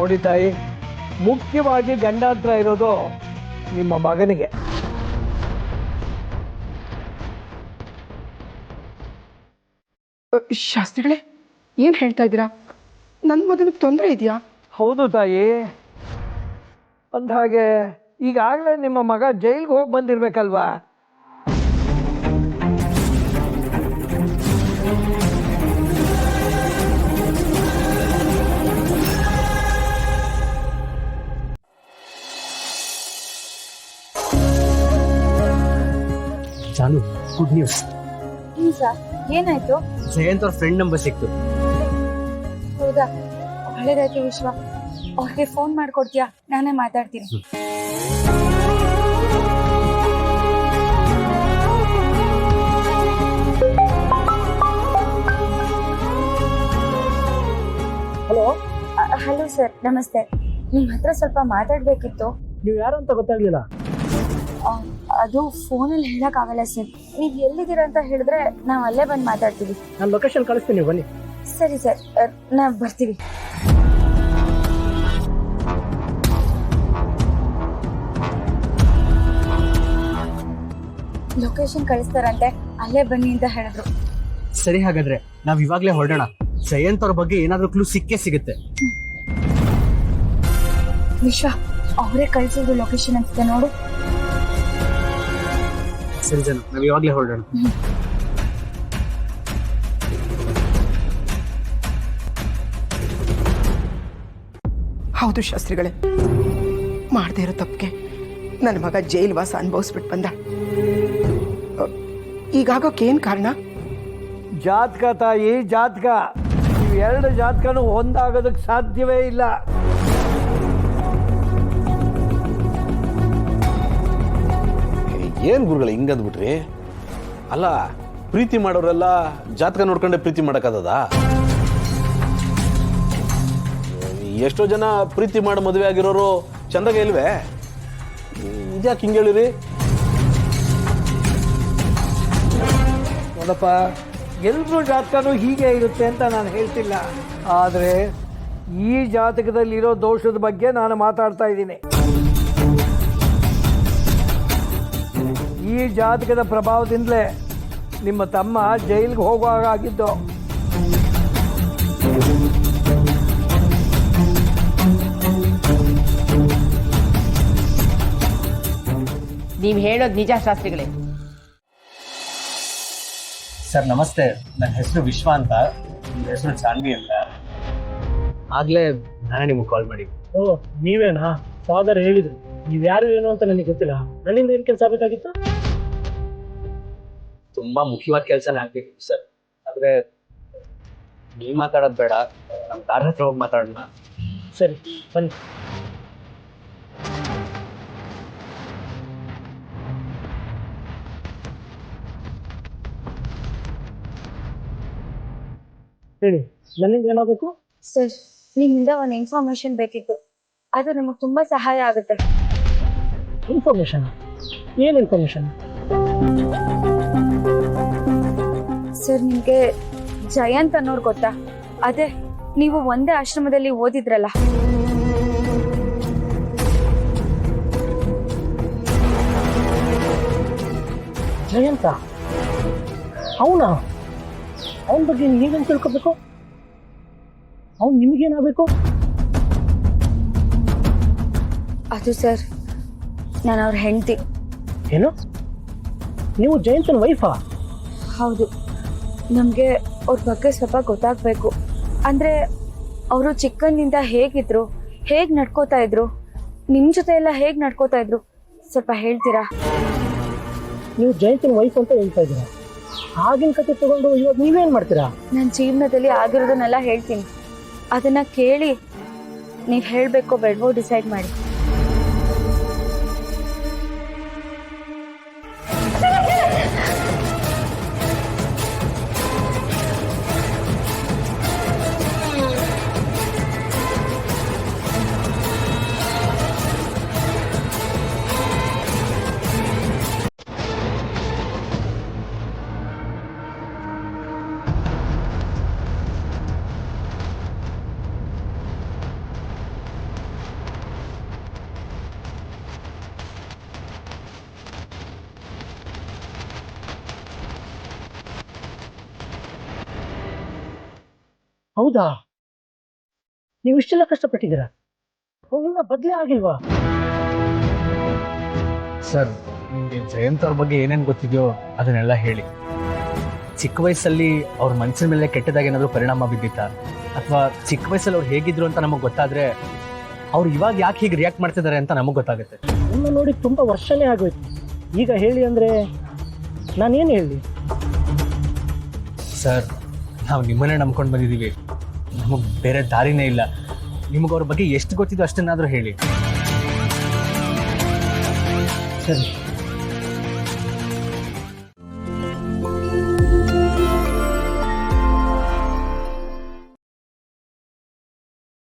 ನೋಡಿ ತಾಯಿ, ಮುಖ್ಯವಾಗಿ ಗಂಡಾಂತರ ಇರೋದು ನಿಮ್ಮ ಮಗನಿಗೆ. ಶಾಸ್ತ್ರಿಗಳೇ, ಏನು ಹೇಳ್ತಾ ಇದ್ದೀರಾ? ನನ್ನ ಮಗನಿಗೆ ತೊಂದರೆ ಇದೆಯಾ? ಹೌದು ತಾಯಿ. ಅಂದಹಾಗೆ ಈಗಾಗಲೇ ನಿಮ್ಮ ಮಗ ಜೈಲಿಗೆ ಹೋಗಿ ಬಂದಿರಬೇಕಲ್ವಾ? ಜಾನು, ಗುಡ್ ನ್ಯೂಸ್. ಏನಾಯ್ತು? ಜಯಂತ್ ಅವ್ರ ಫ್ರೆಂಡ್ ನಂಬರ್ ಸಿಕ್ತು. ಹೌದಾ, ಒಳ್ಳೇದಾಯ್ತು ವಿಶ್ವ. ಅವ್ರಿಗೆ ಫೋನ್ ಮಾಡ್ಕೊಡ್ತೀಯಾ? ನಾನೇ ಮಾತಾಡ್ತೀನಿ. ಹಲೋ. ಹಲೋ ಸರ್, ನಮಸ್ತೆ. ನಿಮ್ಮ ಹತ್ರ ಸ್ವಲ್ಪ ಮಾತಾಡ್ಬೇಕಿತ್ತು. ನೀವು ಯಾರು ಅಂತ ಗೊತ್ತಾಗ್ಲಿಲ್ಲ. ಅದು ಫೋನಲ್ಲಿ ಹೇಳಕ್ಕಾಗಲ್ಲ ಸರ್. ನೀವು ಎಲ್ಲಿದ್ದೀರಾ ಅಂತ ಹೇಳಿದ್ರೆ ನಾವು ಅಲ್ಲೇ ಬಂದು ಮಾತಾಡ್ತೀವಿ. ನಾನು ಲೊಕೇಶನ್ ಕಳಿಸ್ತೀನಿ, ಬನ್ನಿ. ಸರಿ ಸರ್, ನಾವು ಬರ್ತೀವಿ. ಲೊಕೇಶನ್ ಕಳಿಸ್ತಾರಂತೆ, ಅಲ್ಲೇ ಬನ್ನಿ ಅಂತ ಹೇಳಿದ್ರು. ಸರಿ, ಹಾಗಾದ್ರೆ ನಾವ್ ಇವಾಗ್ಲೇ ಹೊರಡೋಣ. ಜಯಂತ್ ಅವ್ರ ಬಗ್ಗೆ ಏನಾದ್ರೂ ಕ್ಲೂ ಸಿಕ್ಕೇ ಸಿಗುತ್ತೆ. ವಿಶ್ವ, ಅವರೇ ಕಳಿಸಿದ್ರು ಲೊಕೇಶನ್ ಅನ್ಸುತ್ತೆ, ನೋಡು. ಸರಿ ಜನ, ನಾವ್ ಇವಾಗ್ಲೇ ಹೊರಡೋಣ. ಹೌದು ಶಾಸ್ತ್ರಿಗಳೇ, ಮಾಡದೇ ಇರೋ ತಪ್ಪಿಗೆ ನನ್ನ ಮಗ ಜೈಲ್ ವಾಸ ಅನುಭವಿಸ್ಬಿಟ್ಟು ಬಂದ. ಈಗಾಗೋಕ್ಕೇನು ಕಾರಣ? ಜಾತಕ ತಾಯಿ, ಜಾತಕ. ನೀವು ಎರಡು ಜಾತಕನೂ ಒಂದಾಗೋದಕ್ಕೆ ಸಾಧ್ಯವೇ ಇಲ್ಲ. ಏನ್ ಗುರುಗಳು ಹಿಂಗಂದ್ಬಿಟ್ರಿ? ಅಲ್ಲ, ಪ್ರೀತಿ ಮಾಡೋರೆಲ್ಲ ಜಾತಕ ನೋಡ್ಕೊಂಡೆ ಪ್ರೀತಿ ಮಾಡಕ್ಕಾಗದ? ಎಷ್ಟೋ ಜನ ಪ್ರೀತಿ ಮಾಡಿ ಮದುವೆ ಆಗಿರೋರು ಚಂದಾಗ ಇಲ್ವೇ? ಇದ್ಯಾಕೆ ಹಿಂಗೆ ಹೇಳಿರಿ? ನೋಡಪ್ಪ, ಎಲ್ಲರೂ ಜಾತಕನೂ ಹೀಗೆ ಇರುತ್ತೆ ಅಂತ ನಾನು ಹೇಳ್ತಿಲ್ಲ. ಆದರೆ ಈ ಜಾತಕದಲ್ಲಿರೋ ದೋಷದ ಬಗ್ಗೆ ನಾನು ಮಾತಾಡ್ತಾ ಇದ್ದೀನಿ. ಈ ಜಾತಕದ ಪ್ರಭಾವದಿಂದಲೇ ನಿಮ್ಮ ತಮ್ಮ ಜೈಲಿಗೆ ಹೋಗುವಾಗಿದ್ದು. ನೀವು ಹೇಳೋದು ನಿಜ ಶಾಸ್ತ್ರಿಗಳೇ. ಸರ್ ನಮಸ್ತೆ, ನನ್ನ ಹೆಸರು ವಿಶ್ವ ಅಂತ. ನಿಮ್ಮ ಹೆಸರು ಜಾನ್ವಿ ಅಂತ. ಆಗ್ಲೇ ನಾನೇ ನಿಮ್ಗೆ ಕಾಲ್ ಮಾಡಿ. ಓ, ನೀವೇನಾ? ಫಾದರ್ ಹೇಳಿದ್ರು. ನೀವ್ ಯಾರು ಏನು ಅಂತ ನನಗೆ ಗೊತ್ತಿಲ್ಲ. ನನ್ನಿಂದ ಏನ್ ಕೆಲಸ ಬೇಕಾಗಿತ್ತು? ತುಂಬಾ ಮುಖ್ಯವಾದ ಕೆಲಸನೇ ಆಗ್ಬೇಕಿತ್ತು ಸರ್. ಆದ್ರೆ ನೀವ್ ಮಾತಾಡೋದು ಬೇಡ, ನಮ್ ಕಾರ್ ಹತ್ರ ಹೋಗಿ ಮಾತಾಡೋಣ. ಸರಿ, ಬನ್ನಿ. ಹೇಳಿ, ನನ್ನಿಂದ ಏನಾಗಬೇಕು? ಸರ್, ನಿಮ್ಮಿಂದ ಒಂದು ಇನ್ಫಾರ್ಮೇಶನ್ ಬೇಕಿತ್ತು. ಅದು ನಮಗೆ ತುಂಬಾ ಸಹಾಯ ಆಗುತ್ತೆ. ಇನ್ಫಾರ್ಮೇಶನ್? ಏನ್ ಇನ್ಫಾರ್ಮೇಶನ್? ಸರ್, ನಿಮ್ಗೆ ಜಯಂತ್ ಅನ್ನೋರು ಗೊತ್ತಾ? ಅದೇ ನೀವು ಒಂದೇ ಆಶ್ರಮದಲ್ಲಿ ಓದಿದ್ರಲ್ಲ. ಜಯಂತ? ಅವನಾ? ಅವನ ಬಗ್ಗೆ ನೀವೇನ್ ತಿಳ್ಕೊಬೇಕು? ಅವ್ನು ನಿಮಗೇನಾಗಬೇಕು? ಅದು ಸರ್, ನಾನು ಅವ್ರ ಹೆಂಡತಿ. ಏನು? ನೀವು ಜಯಂತನ ವೈಫಾ? ಹೌದು. ನಮಗೆ ಅವ್ರ ಬಗ್ಗೆ ಸ್ವಲ್ಪ ಗೊತ್ತಾಗಬೇಕು. ಅಂದರೆ ಅವರು ಚಿಕ್ಕಂದಿಂದ ಹೇಗಿದ್ರು, ಹೇಗೆ ನಡ್ಕೋತಾ ಇದ್ರು, ನಿಮ್ಮ ಜೊತೆ ಎಲ್ಲ ಹೇಗೆ ನಡ್ಕೋತಾ ಇದ್ರು, ಸ್ವಲ್ಪ ಹೇಳ್ತೀರಾ? ನೀವು ಜಯಂತನ ವೈಫ್ ಅಂತ ಹೇಳ್ತಾ ಇದ್ದೀರಾ. ಆಗಿನ ಕತೆ ತಗೊಂಡು ಇವಾಗ ನೀವೇನ್ ಮಾಡ್ತೀರಾ? ನನ್ನ ಜೀವನದಲ್ಲಿ ಆಗಿರೋದನ್ನೆಲ್ಲ ಹೇಳ್ತೀನಿ. ಅದನ್ನ ಕೇಳಿ ನೀವು ಹೇಳಬೇಕೋ ಬೇಡವೋ ಡಿಸೈಡ್ ಮಾಡಿ. ಹೌದಾ? ನೀವು ಇಷ್ಟೆಲ್ಲ ಕಷ್ಟಪಟ್ಟಿದ್ದೀರಾ? ಅವೆಲ್ಲ ಬದಲೇ ಆಗಿಲ್ವಾ? ಸರ್, ನಿಮಗೆ ಜಯಂತ್ ಅವ್ರ ಬಗ್ಗೆ ಏನೇನು ಗೊತ್ತಿದೆಯೋ ಅದನ್ನೆಲ್ಲ ಹೇಳಿ. ಚಿಕ್ಕ ವಯಸ್ಸಲ್ಲಿ ಅವ್ರ ಮನಸ್ಸಿನ ಮೇಲೆ ಕೆಟ್ಟದಾಗಿ ಏನಾದರೂ ಪರಿಣಾಮ ಬಿದ್ದಿತ್ತಾ, ಅಥವಾ ಚಿಕ್ಕ ವಯಸ್ಸಲ್ಲಿ ಅವ್ರು ಹೇಗಿದ್ರು ಅಂತ ನಮಗೆ ಗೊತ್ತಾದ್ರೆ ಅವ್ರು ಇವಾಗ ಯಾಕೆ ಹೀಗೆ ರಿಯಾಕ್ಟ್ ಮಾಡ್ತಿದ್ದಾರೆ ಅಂತ ನಮಗೆ ಗೊತ್ತಾಗುತ್ತೆ. ನಿಮ್ಮ ನೋಡಿ ತುಂಬ ವರ್ಷನೇ ಆಗೋಯ್ತು. ಈಗ ಹೇಳಿ ಅಂದರೆ ನಾನೇನು ಹೇಳಿ? ಸರ್, ನಾವು ನಿಮ್ಮನ್ನೇ ನಂಬ್ಕೊಂಡು ಬಂದಿದ್ದೀವಿ. ನಮಗೆ ಬೇರೆ ದಾರಿನೇ ಇಲ್ಲ. ನಿಮಗೆ ಅವ್ರ ಬಗ್ಗೆ ಎಷ್ಟು ಗೊತ್ತಿದೋ ಅಷ್ಟನ್ನಾದರೂ ಹೇಳಿ. ಸರಿ,